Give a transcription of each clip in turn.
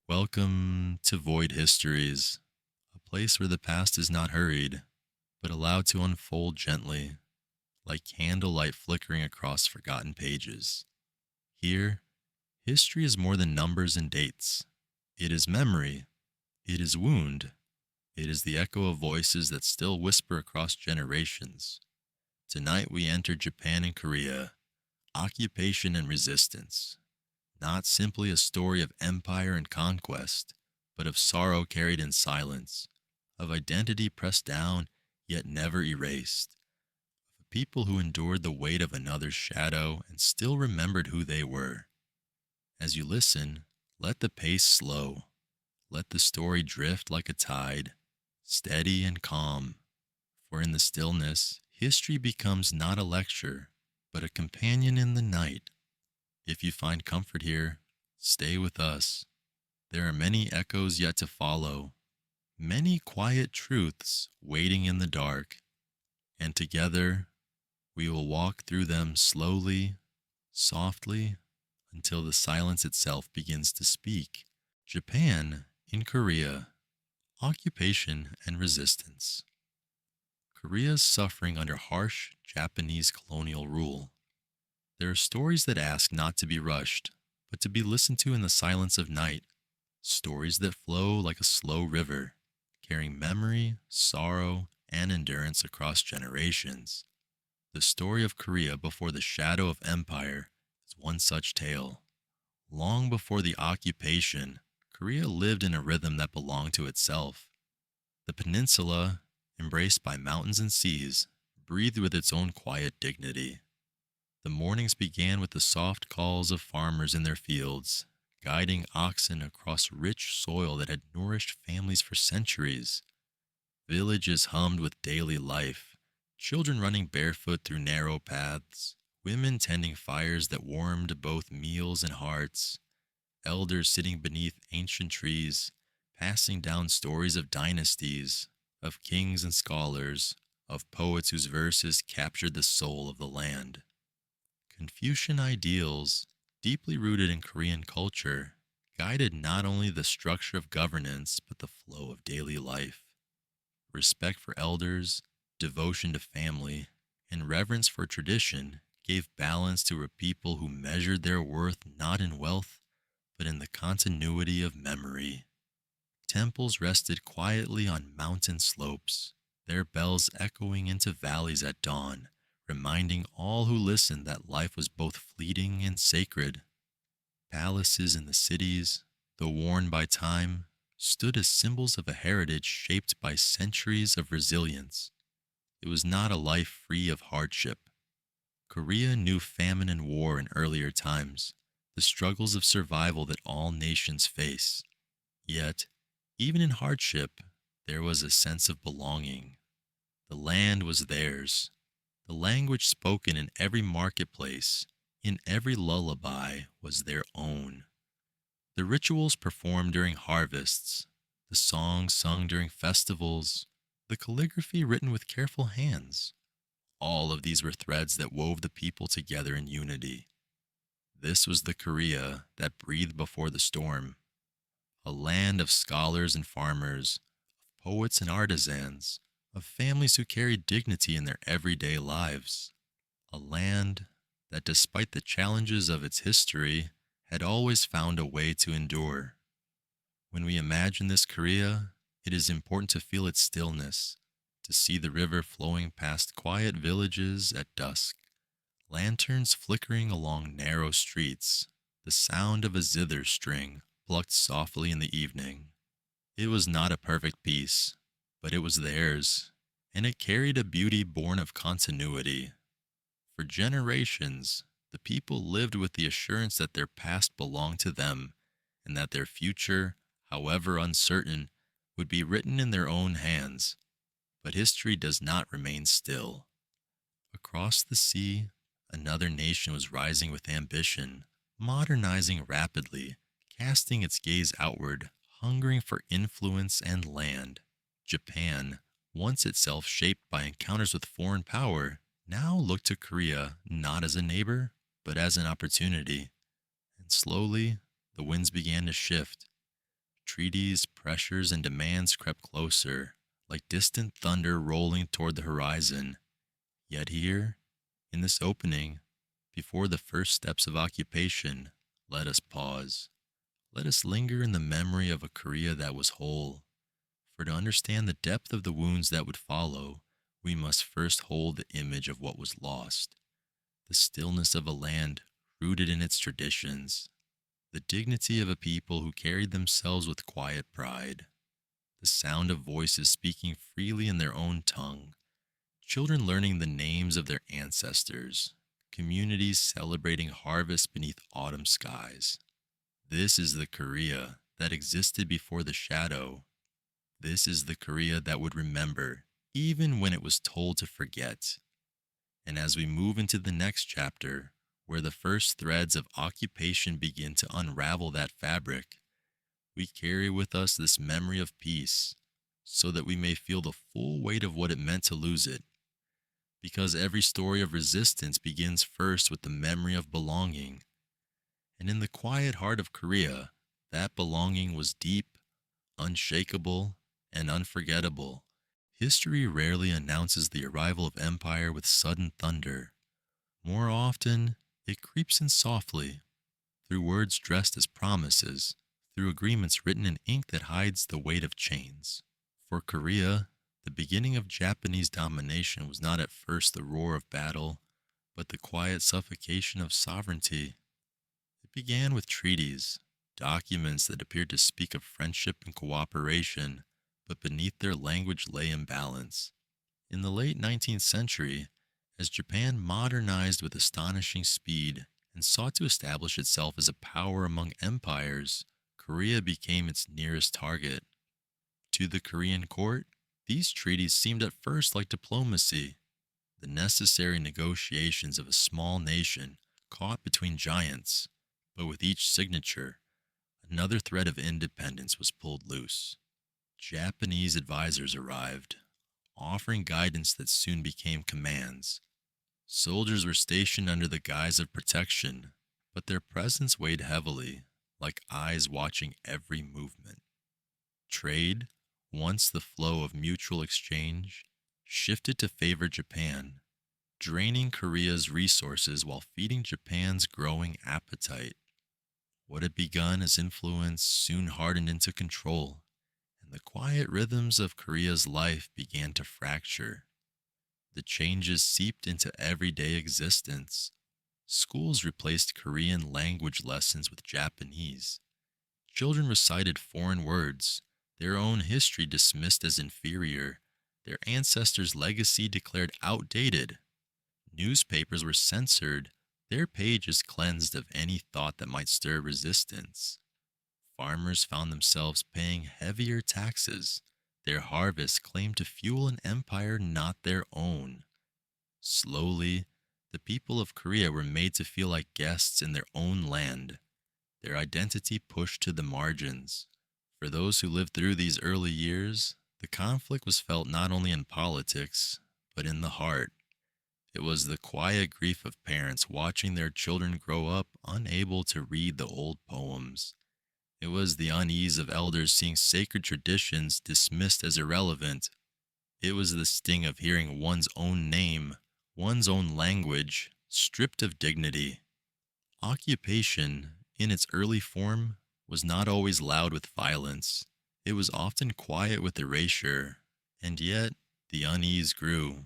Welcome to Void Histories, a place where the past is not hurried, but allowed to unfold gently, like candlelight flickering across forgotten pages. Here, history is more than numbers and dates. It is memory, it is wound, it is the echo of voices that still whisper across generations. Tonight we enter Japan and Korea, occupation and resistance, not simply a story of empire and conquest, but of sorrow carried in silence, of identity pressed down yet never erased, of people who endured the weight of another's shadow and still remembered who they were. As you listen, let the pace slow, let the story drift like a tide, steady and calm, for in the stillness, history becomes not a lecture, but a companion in the night. If you find comfort here, stay with us. There are many echoes yet to follow, many quiet truths waiting in the dark, and together we will walk through them slowly, softly, until the silence itself begins to speak. Japan in Korea, occupation and resistance. Korea's suffering under harsh Japanese colonial rule. There are stories that ask not to be rushed, but to be listened to in the silence of night. Stories that flow like a slow river, carrying memory, sorrow, and endurance across generations. The story of Korea before the shadow of empire is one such tale. Long before the occupation, Korea lived in a rhythm that belonged to itself. The peninsula, embraced by mountains and seas, breathed with its own quiet dignity. The mornings began with the soft calls of farmers in their fields, guiding oxen across rich soil that had nourished families for centuries. Villages hummed with daily life, children running barefoot through narrow paths, women tending fires that warmed both meals and hearts, elders sitting beneath ancient trees, passing down stories of dynasties, of kings and scholars, of poets whose verses captured the soul of the land. Confucian ideals, deeply rooted in Korean culture, guided not only the structure of governance but the flow of daily life. Respect for elders, devotion to family, and reverence for tradition gave balance to a people who measured their worth not in wealth, but in the continuity of memory. Temples rested quietly on mountain slopes, their bells echoing into valleys at dawn, reminding all who listened that life was both fleeting and sacred. Palaces in the cities, though worn by time, stood as symbols of a heritage shaped by centuries of resilience. It was not a life free of hardship. Korea knew famine and war in earlier times, the struggles of survival that all nations face. Yet, even in hardship, there was a sense of belonging. The land was theirs. The language spoken in every marketplace, in every lullaby, was their own. The rituals performed during harvests, the songs sung during festivals, the calligraphy written with careful hands, all of these were threads that wove the people together in unity. This was the Korea that breathed before the storm, a land of scholars and farmers, of poets and artisans, of families who carried dignity in their everyday lives. A land that, despite the challenges of its history, had always found a way to endure. When we imagine this Korea, it is important to feel its stillness, to see the river flowing past quiet villages at dusk, lanterns flickering along narrow streets, the sound of a zither string plucked softly in the evening. It was not a perfect piece, but it was theirs, and it carried a beauty born of continuity. For generations, the people lived with the assurance that their past belonged to them, and that their future, however uncertain, would be written in their own hands. But history does not remain still. Across the sea, another nation was rising with ambition, modernizing rapidly, casting its gaze outward, hungering for influence and land. Japan, once itself shaped by encounters with foreign power, now looked to Korea not as a neighbor, but as an opportunity. And slowly, the winds began to shift. treaties, pressures, and demands crept closer, like distant thunder rolling toward the horizon. Yet here, in this opening, before the first steps of occupation, let us pause. Let us linger in the memory of a Korea that was whole. For to understand the depth of the wounds that would follow, we must first hold the image of what was lost, the stillness of a land rooted in its traditions, the dignity of a people who carried themselves with quiet pride, the sound of voices speaking freely in their own tongue, children learning the names of their ancestors, communities celebrating harvest beneath autumn skies. This is the Korea that existed before the shadow. This is the Korea that would remember, even when it was told to forget. And as we move into the next chapter, where the first threads of occupation begin to unravel that fabric, we carry with us this memory of peace, so that we may feel the full weight of what it meant to lose it. Because every story of resistance begins first with the memory of belonging. And in the quiet heart of Korea, that belonging was deep, unshakable, and unforgettable. History rarely announces the arrival of empire with sudden thunder. More often, it creeps in softly, through words dressed as promises, through agreements written in ink that hides the weight of chains. For Korea, the beginning of Japanese domination was not at first the roar of battle, but the quiet suffocation of sovereignty. It began with treaties, documents that appeared to speak of friendship and cooperation, but beneath their language lay imbalance. In the late 19th century, as Japan modernized with astonishing speed and sought to establish itself as a power among empires, Korea became its nearest target. To the Korean court, these treaties seemed at first like diplomacy, the necessary negotiations of a small nation caught between giants, but with each signature, another thread of independence was pulled loose. Japanese advisors arrived, offering guidance that soon became commands. Soldiers were stationed under the guise of protection, but their presence weighed heavily, like eyes watching every movement. Trade, once the flow of mutual exchange, shifted to favor Japan, draining Korea's resources while feeding Japan's growing appetite. What had begun as influence soon hardened into control, and the quiet rhythms of Korea's life began to fracture. The changes seeped into everyday existence. Schools replaced Korean language lessons with Japanese. Children recited foreign words, their own history dismissed as inferior, their ancestors' legacy declared outdated. Newspapers were censored, their pages cleansed of any thought that might stir resistance. Farmers found themselves paying heavier taxes, their harvests claimed to fuel an empire not their own. Slowly, the people of Korea were made to feel like guests in their own land, their identity pushed to the margins. For those who lived through these early years, the conflict was felt not only in politics, but in the heart. It was the quiet grief of parents watching their children grow up unable to read the old poems. It was the unease of elders seeing sacred traditions dismissed as irrelevant. It was the sting of hearing one's own name, one's own language, stripped of dignity. Occupation, in its early form, was not always loud with violence. It was often quiet with erasure, and yet the unease grew.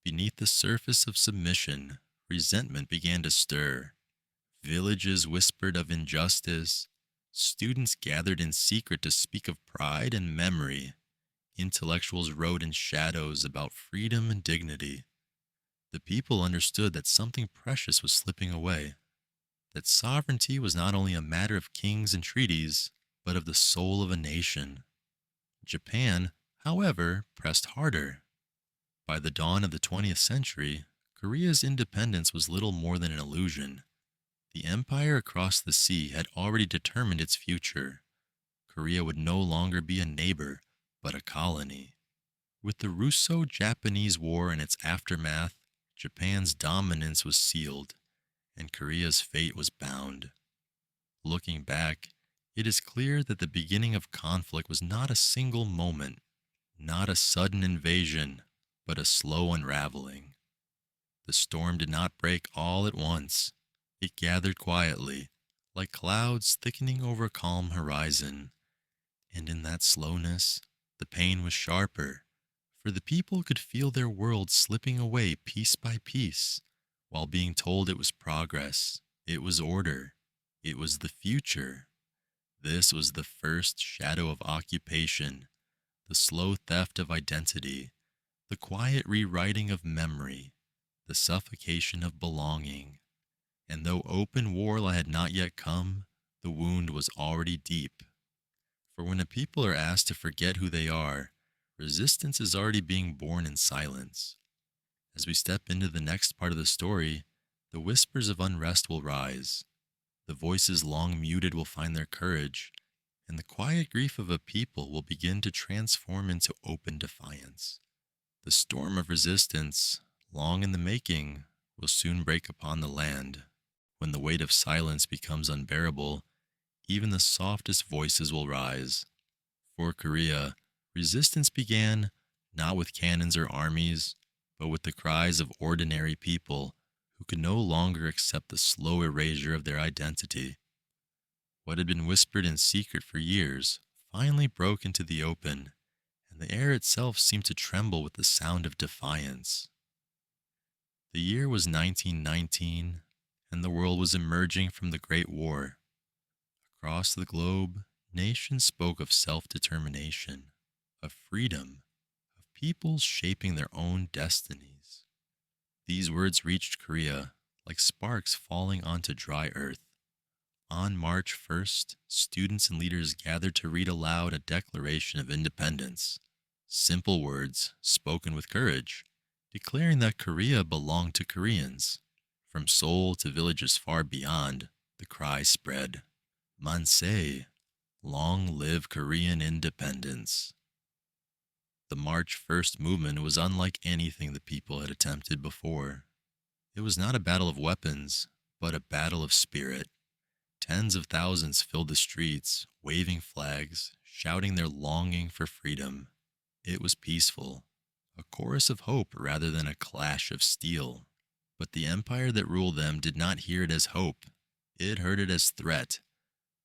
Beneath the surface of submission, resentment began to stir. Villages whispered of injustice. Students gathered in secret to speak of pride and memory. Intellectuals wrote in shadows about freedom and dignity. The people understood that something precious was slipping away, that sovereignty was not only a matter of kings and treaties, but of the soul of a nation. Japan, however, pressed harder. By the dawn of the 20th century, Korea's independence was little more than an illusion. The empire across the sea had already determined its future. Korea would no longer be a neighbor, but a colony. With the Russo-Japanese War and its aftermath, Japan's dominance was sealed, and Korea's fate was bound. Looking back, It is clear that the beginning of conflict was not a single moment, not a sudden invasion, but a slow unraveling. The storm did not break all at once. It gathered quietly, like clouds thickening over a calm horizon. And in that slowness, the pain was sharper, for the people could feel their world slipping away piece by piece, while being told it was progress, it was order, it was the future. This was the first shadow of occupation, the slow theft of identity, the quiet rewriting of memory, the suffocation of belonging. And though open war had not yet come, the wound was already deep. For when a people are asked to forget who they are, resistance is already being born in silence. As we step into the next part of the story, the whispers of unrest will rise. The voices long muted will find their courage, and the quiet grief of a people will begin to transform into open defiance. The storm of resistance, long in the making, will soon break upon the land. When the weight of silence becomes unbearable, even the softest voices will rise. For Korea, resistance began not with cannons or armies, but with the cries of ordinary people who could no longer accept the slow erasure of their identity. What had been whispered in secret for years finally broke into the open, and the air itself seemed to tremble with the sound of defiance. The year was 1919, and the world was emerging from the Great War. Across the globe, nations spoke of self-determination, of freedom, of peoples shaping their own destinies. These words reached Korea like sparks falling onto dry earth. On March 1st, students and leaders gathered to read aloud a Declaration of Independence. Simple words, spoken with courage, declaring that Korea belonged to Koreans. From Seoul to villages far beyond, the cry spread, Manse, long live Korean independence. The March 1st movement was unlike anything the people had attempted before. It was not a battle of weapons, but a battle of spirit. Tens of thousands filled the streets, waving flags, shouting their longing for freedom. It was peaceful, a chorus of hope rather than a clash of steel. But the empire that ruled them did not hear it as hope. It heard it as threat.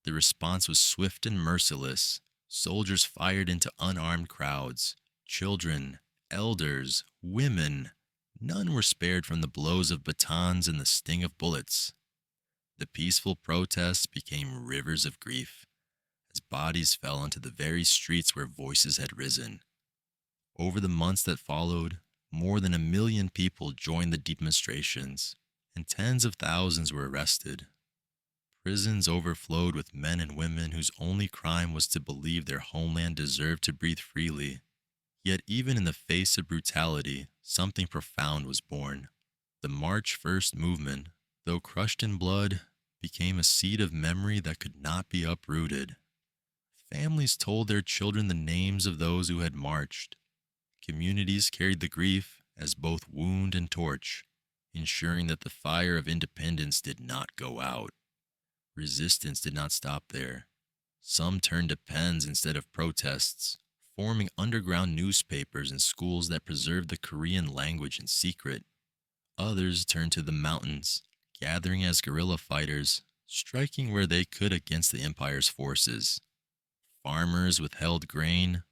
The response was swift and merciless. Soldiers fired into unarmed crowds. Children, elders, women. None were spared from the blows of batons and the sting of bullets. The peaceful protests became rivers of grief, as bodies fell onto the very streets where voices had risen. Over the months that followed, more than 1 million people joined the demonstrations, and tens of thousands were arrested. Prisons overflowed with men and women whose only crime was to believe their homeland deserved to breathe freely. Yet even in the face of brutality, something profound was born. The March 1st movement, though crushed in blood, became a seed of memory that could not be uprooted. Families told their children the names of those who had marched. Communities carried the grief as both wound and torch, ensuring that the fire of independence did not go out. Resistance did not stop there. Some turned to pens instead of protests, forming underground newspapers and schools that preserved the Korean language in secret. Others turned to the mountains, gathering as guerrilla fighters, striking where they could against the empire's forces. Farmers withheld grain,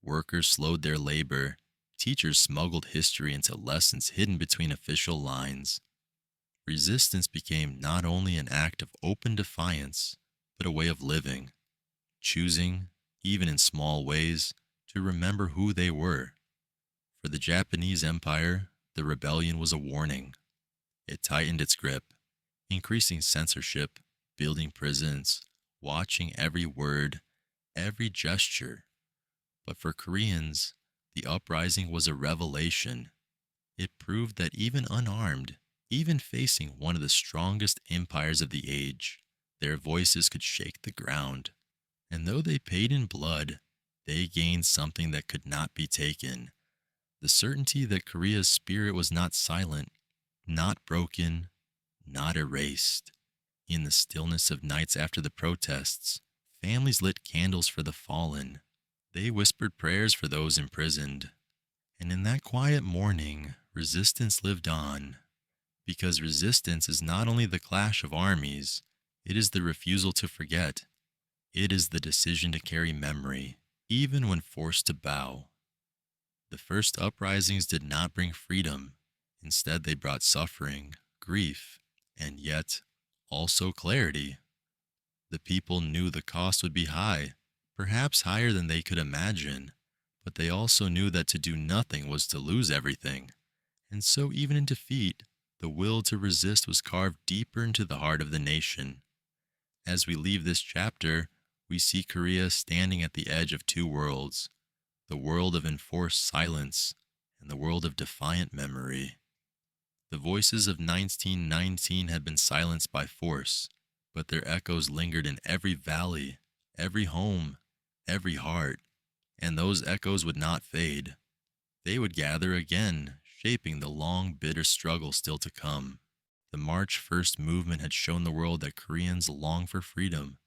workers slowed their labor, teachers smuggled history into lessons hidden between official lines. Resistance became not only an act of open defiance, but a way of living, choosing, even in small ways, to remember who they were. For the Japanese Empire, the rebellion was a warning. It tightened its grip, increasing censorship, building prisons, watching every word, every gesture. But for Koreans, the uprising was a revelation. It proved that even unarmed, even facing one of the strongest empires of the age, their voices could shake the ground. And though they paid in blood, they gained something that could not be taken. The certainty that Korea's spirit was not silent, not broken, not erased. In the stillness of nights after the protests, Families lit candles for the fallen. They whispered prayers for those imprisoned. And in that quiet morning, resistance lived on. Because resistance is not only the clash of armies, it is the refusal to forget. It is the decision to carry memory, even when forced to bow. The first uprisings did not bring freedom. Instead, they brought suffering, grief, and yet also clarity. The people knew the cost would be high, perhaps higher than they could imagine, but they also knew that to do nothing was to lose everything. And so, even in defeat, the will to resist was carved deeper into the heart of the nation. As we leave this chapter, we see Korea standing at the edge of two worlds, the world of enforced silence and the world of defiant memory. The voices of 1919 had been silenced by force, but their echoes lingered in every valley, every home, every heart, and those echoes would not fade. They would gather again, shaping the long, bitter struggle still to come. The March 1st movement had shown the world that Koreans long for freedom,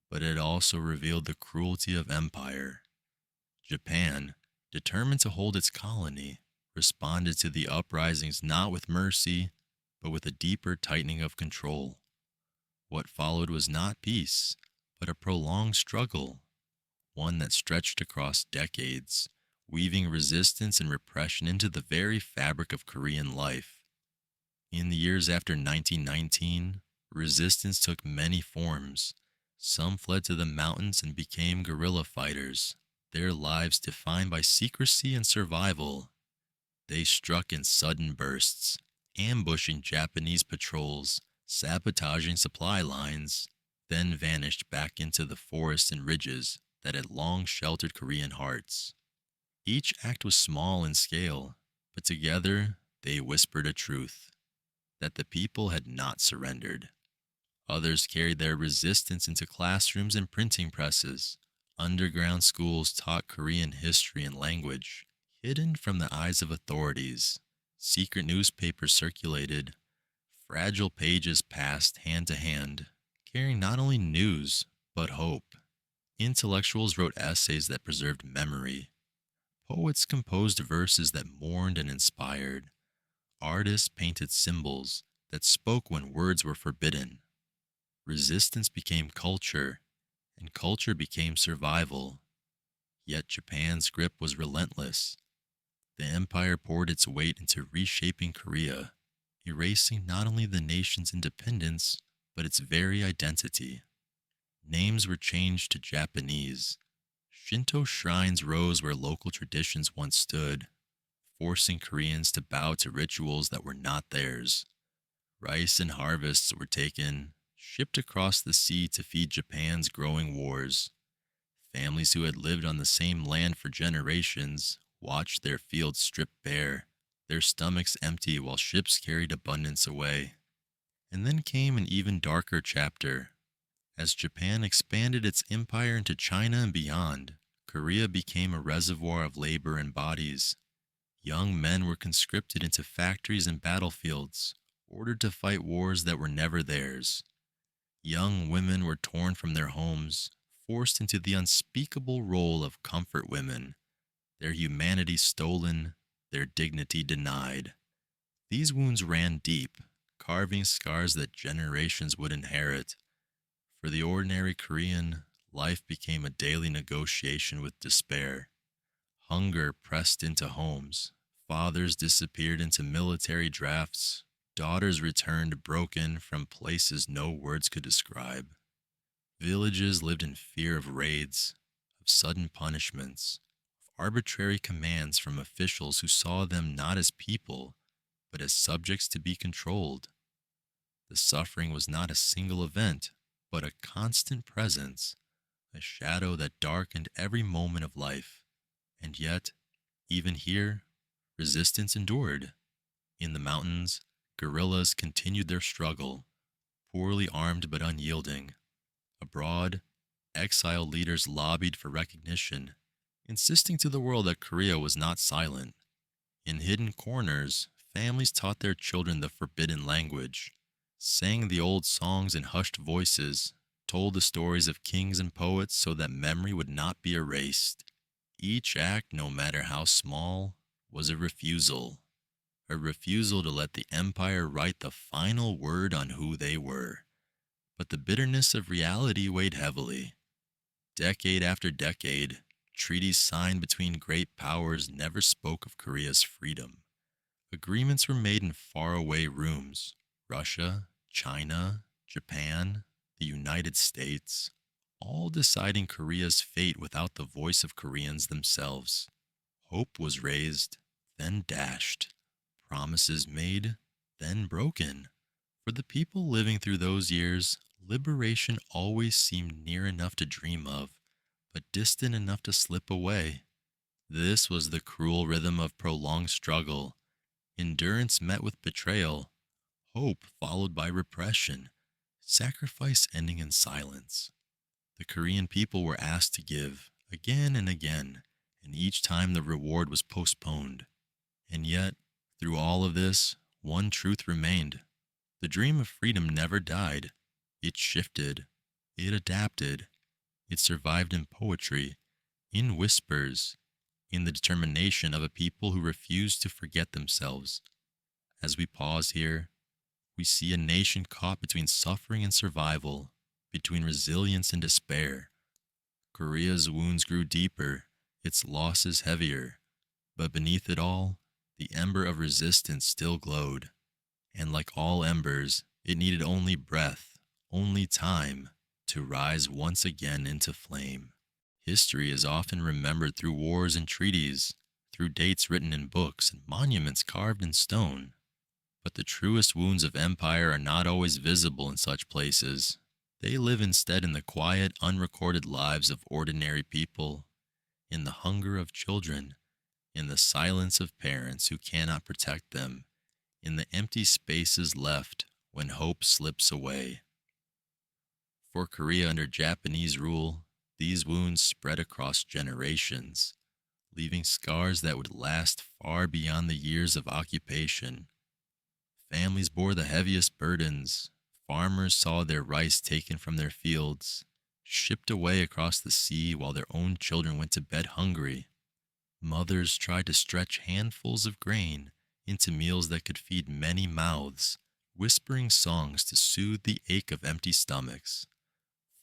but it also revealed the cruelty of empire. Japan, determined to hold its colony, responded to the uprisings not with mercy, but with a deeper tightening of control. What followed was not peace, but a prolonged struggle, one that stretched across decades, weaving resistance and repression into the very fabric of Korean life. In the years after 1919, resistance took many forms. Some fled to the mountains and became guerrilla fighters, their lives defined by secrecy and survival. They struck in sudden bursts, ambushing Japanese patrols, sabotaging supply lines, then vanished back into the forests and ridges that had long sheltered Korean hearts. Each act was small in scale, but together they whispered a truth, that the people had not surrendered. Others carried their resistance into classrooms and printing presses. Underground schools taught Korean history and language, hidden from the eyes of authorities. Secret newspapers circulated. Fragile pages passed hand to hand, carrying not only news, but hope. Intellectuals wrote essays that preserved memory. Poets composed verses that mourned and inspired. Artists painted symbols that spoke when words were forbidden. Resistance became culture, and culture became survival. Yet Japan's grip was relentless. The empire poured its weight into reshaping Korea, erasing not only the nation's independence, but its very identity. Names were changed to Japanese. Shinto shrines rose where local traditions once stood, forcing Koreans to bow to rituals that were not theirs. Rice and harvests were taken, shipped across the sea to feed Japan's growing wars. Families who had lived on the same land for generations watched their fields stripped bare, their stomachs empty while ships carried abundance away. And then came an even darker chapter. As Japan expanded its empire into China and beyond, Korea became a reservoir of labor and bodies. Young men were conscripted into factories and battlefields, ordered to fight wars that were never theirs. Young women were torn from their homes, forced into the unspeakable role of comfort women, their humanity stolen, their dignity denied. These wounds ran deep, carving scars that generations would inherit. For the ordinary Korean, life became a daily negotiation with despair. Hunger pressed into homes. Fathers disappeared into military drafts. Daughters returned broken from places no words could describe. Villages lived in fear of raids, of sudden punishments, of arbitrary commands from officials who saw them not as people, but as subjects to be controlled. The suffering was not a single event, but a constant presence, a shadow that darkened every moment of life. And yet, even here, resistance endured. In the mountains, guerrillas continued their struggle, poorly armed but unyielding. Abroad, exiled leaders lobbied for recognition, insisting to the world that Korea was not silent. In hidden corners, families taught their children the forbidden language, sang the old songs in hushed voices, told the stories of kings and poets so that memory would not be erased. Each act, no matter how small, was a refusal to let the empire write the final word on who they were. But the bitterness of reality weighed heavily. Decade after decade, treaties signed between great powers never spoke of Korea's freedom. Agreements were made in faraway rooms. Russia, China, Japan, the United States, all deciding Korea's fate without the voice of Koreans themselves. Hope was raised, then dashed. Promises made, then broken. For the people living through those years, liberation always seemed near enough to dream of, but distant enough to slip away. This was the cruel rhythm of prolonged struggle. Endurance met with betrayal, hope followed by repression, sacrifice ending in silence. The Korean people were asked to give, again and again, and each time the reward was postponed. And yet, through all of this, one truth remained. The dream of freedom never died. It shifted. It adapted. It survived in poetry, in whispers, in the determination of a people who refused to forget themselves. As we pause here, we see a nation caught between suffering and survival, between resilience and despair. Korea's wounds grew deeper, its losses heavier, but beneath it all, the ember of resistance still glowed. And like all embers, it needed only breath, only time, to rise once again into flame. History is often remembered through wars and treaties, through dates written in books and monuments carved in stone. But the truest wounds of empire are not always visible in such places. They live instead in the quiet, unrecorded lives of ordinary people, in the hunger of children, in the silence of parents who cannot protect them, in the empty spaces left when hope slips away. For Korea under Japanese rule, these wounds spread across generations, leaving scars that would last far beyond the years of occupation. Families bore the heaviest burdens. Farmers saw their rice taken from their fields, shipped away across the sea while their own children went to bed hungry. Mothers tried to stretch handfuls of grain into meals that could feed many mouths, whispering songs to soothe the ache of empty stomachs.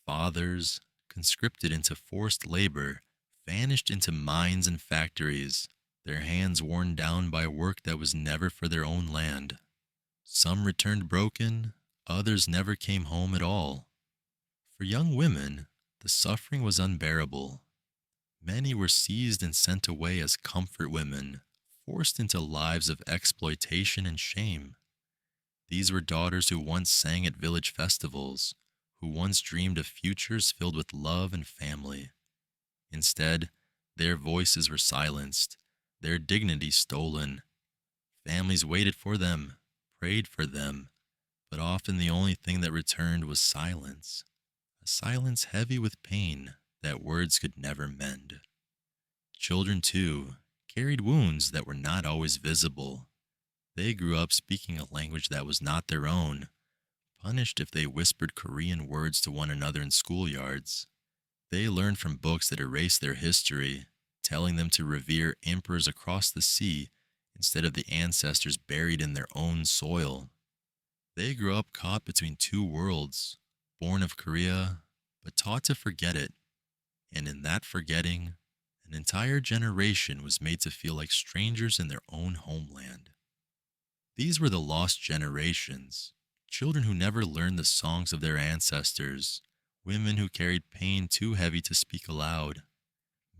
Fathers, conscripted into forced labor, vanished into mines and factories, their hands worn down by work that was never for their own land. Some returned broken, others never came home at all. For young women, the suffering was unbearable. Many were seized and sent away as comfort women, forced into lives of exploitation and shame. These were daughters who once sang at village festivals, who once dreamed of futures filled with love and family. Instead, their voices were silenced, their dignity stolen. Families waited for them, prayed for them, but often the only thing that returned was silence, a silence heavy with pain that words could never mend. Children, too, carried wounds that were not always visible. They grew up speaking a language that was not their own, punished if they whispered Korean words to one another in schoolyards. They learned from books that erased their history, telling them to revere emperors across the sea instead of the ancestors buried in their own soil. They grew up caught between two worlds, born of Korea, but taught to forget it. And in that forgetting, an entire generation was made to feel like strangers in their own homeland. These were the lost generations, children who never learned the songs of their ancestors, women who carried pain too heavy to speak aloud,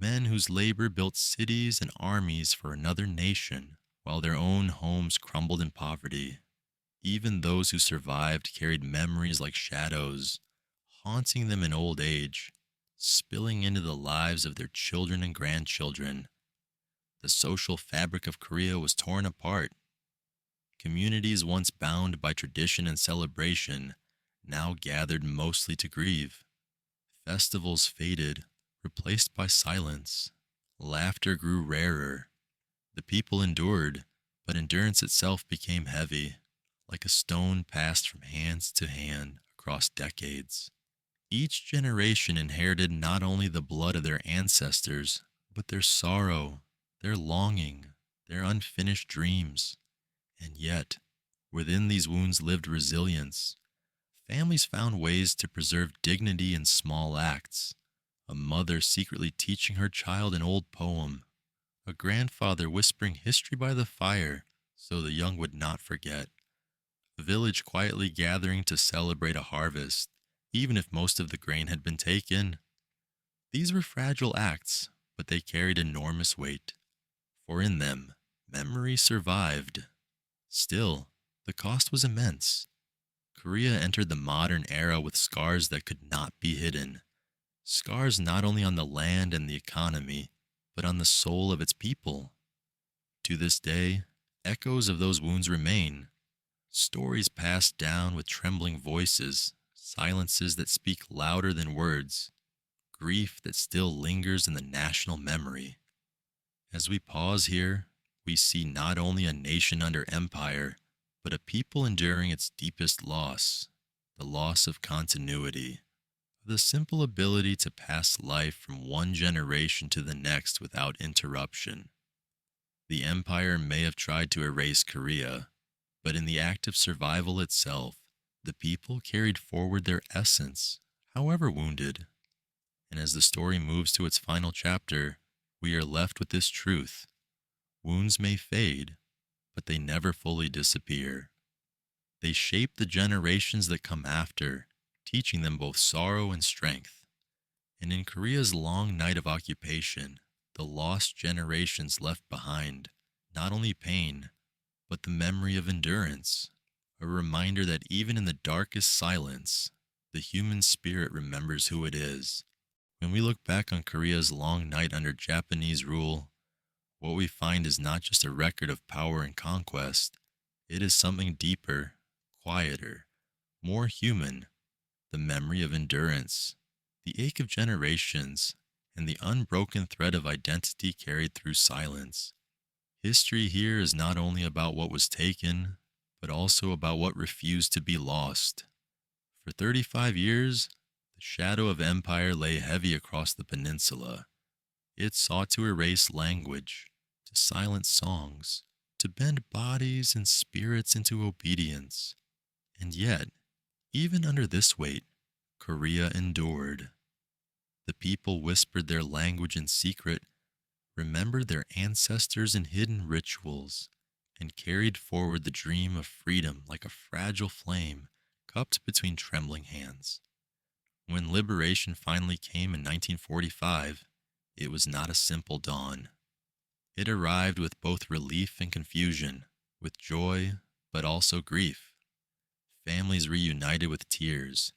men whose labor built cities and armies for another nation while their own homes crumbled in poverty. Even those who survived carried memories like shadows, haunting them in old age, spilling into the lives of their children and grandchildren. The social fabric of Korea was torn apart. Communities once bound by tradition and celebration now gathered mostly to grieve. Festivals faded, replaced by silence. Laughter grew rarer. The people endured, but endurance itself became heavy, like a stone passed from hands to hand across decades. Each generation inherited not only the blood of their ancestors, but their sorrow, their longing, their unfinished dreams. And yet, within these wounds lived resilience. Families found ways to preserve dignity in small acts. A mother secretly teaching her child an old poem, a grandfather whispering history by the fire so the young would not forget, a village quietly gathering to celebrate a harvest, even if most of the grain had been taken. These were fragile acts, but they carried enormous weight, for in them, memory survived. Still, the cost was immense. Korea entered the modern era with scars that could not be hidden. Scars not only on the land and the economy, but on the soul of its people. To this day, echoes of those wounds remain. Stories passed down with trembling voices, silences that speak louder than words, grief that still lingers in the national memory. As we pause here, we see not only a nation under empire, but a people enduring its deepest loss, the loss of continuity, the simple ability to pass life from one generation to the next without interruption. The empire may have tried to erase Korea, but in the act of survival itself, the people carried forward their essence, however wounded. And as the story moves to its final chapter, we are left with this truth: wounds may fade, but they never fully disappear. They shape the generations that come after, teaching them both sorrow and strength. And in Korea's long night of occupation, the lost generations left behind not only pain, but the memory of endurance, a reminder that even in the darkest silence, the human spirit remembers who it is. When we look back on Korea's long night under Japanese rule, what we find is not just a record of power and conquest, it is something deeper, quieter, more human: the memory of endurance, the ache of generations, and the unbroken thread of identity carried through silence. History here is not only about what was taken, but also about what refused to be lost. For 35 years, the shadow of empire lay heavy across the peninsula. It sought to erase language, to silence songs, to bend bodies and spirits into obedience. And yet, even under this weight, Korea endured. The people whispered their language in secret, remembered their ancestors in hidden rituals, and carried forward the dream of freedom like a fragile flame cupped between trembling hands. When liberation finally came in 1945, it was not a simple dawn. It arrived with both relief and confusion, with joy, but also grief. Families reunited with tears,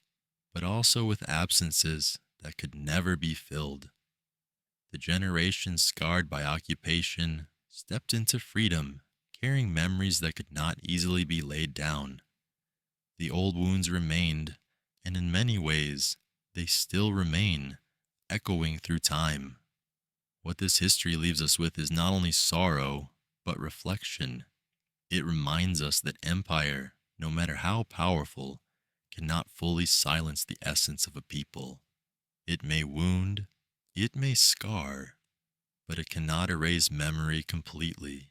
but also with absences that could never be filled. The generations scarred by occupation stepped into freedom, carrying memories that could not easily be laid down. The old wounds remained, and in many ways, they still remain, echoing through time. What this history leaves us with is not only sorrow, but reflection. It reminds us that empire, no matter how powerful, cannot fully silence the essence of a people. It may wound, it may scar, but it cannot erase memory completely.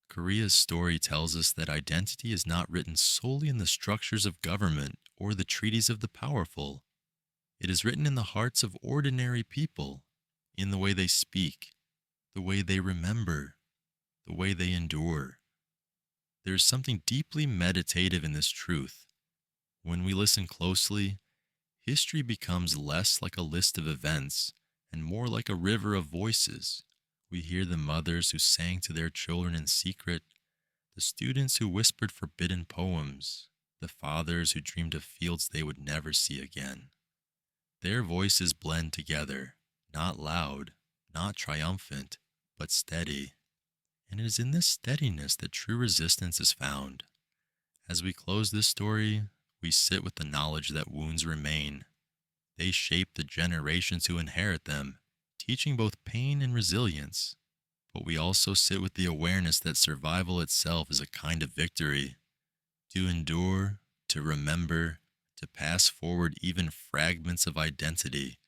Korea's story tells us that identity is not written solely in the structures of government or the treaties of the powerful. It is written in the hearts of ordinary people, in the way they speak, the way they remember, the way they endure. There is something deeply meditative in this truth. When we listen closely, history becomes less like a list of events and more like a river of voices. We hear the mothers who sang to their children in secret, the students who whispered forbidden poems, the fathers who dreamed of fields they would never see again. Their voices blend together, not loud, not triumphant, but steady. And it is in this steadiness that true resistance is found. As we close this story, we sit with the knowledge that wounds remain. They shape the generations who inherit them, teaching both pain and resilience. But we also sit with the awareness that survival itself is a kind of victory. To endure, to remember, to pass forward even fragments of identity.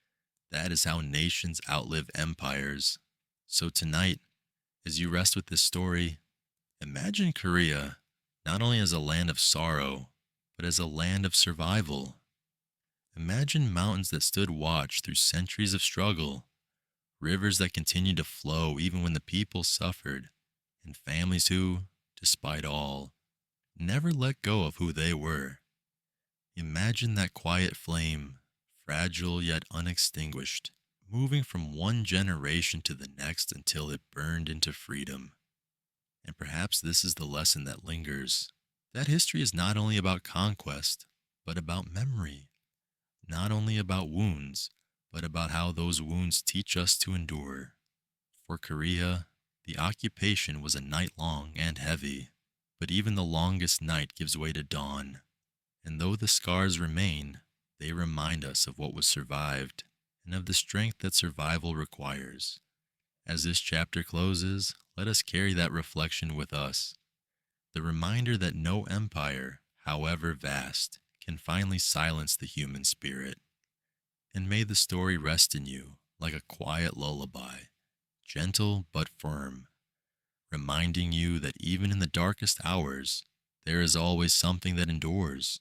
That is how nations outlive empires. So tonight, as you rest with this story, imagine Korea not only as a land of sorrow, but as a land of survival. Imagine mountains that stood watch through centuries of struggle, rivers that continued to flow even when the people suffered, and families who, despite all, never let go of who they were. Imagine that quiet flame, fragile yet unextinguished, moving from one generation to the next until it burned into freedom. And perhaps this is the lesson that lingers, that history is not only about conquest, but about memory, not only about wounds, but about how those wounds teach us to endure. For Korea, the occupation was a night long and heavy, but even the longest night gives way to dawn. And though the scars remain, they remind us of what was survived and of the strength that survival requires. As this chapter closes, let us carry that reflection with us, the reminder that no empire, however vast, can finally silence the human spirit. And may the story rest in you like a quiet lullaby, gentle but firm, reminding you that even in the darkest hours, there is always something that endures,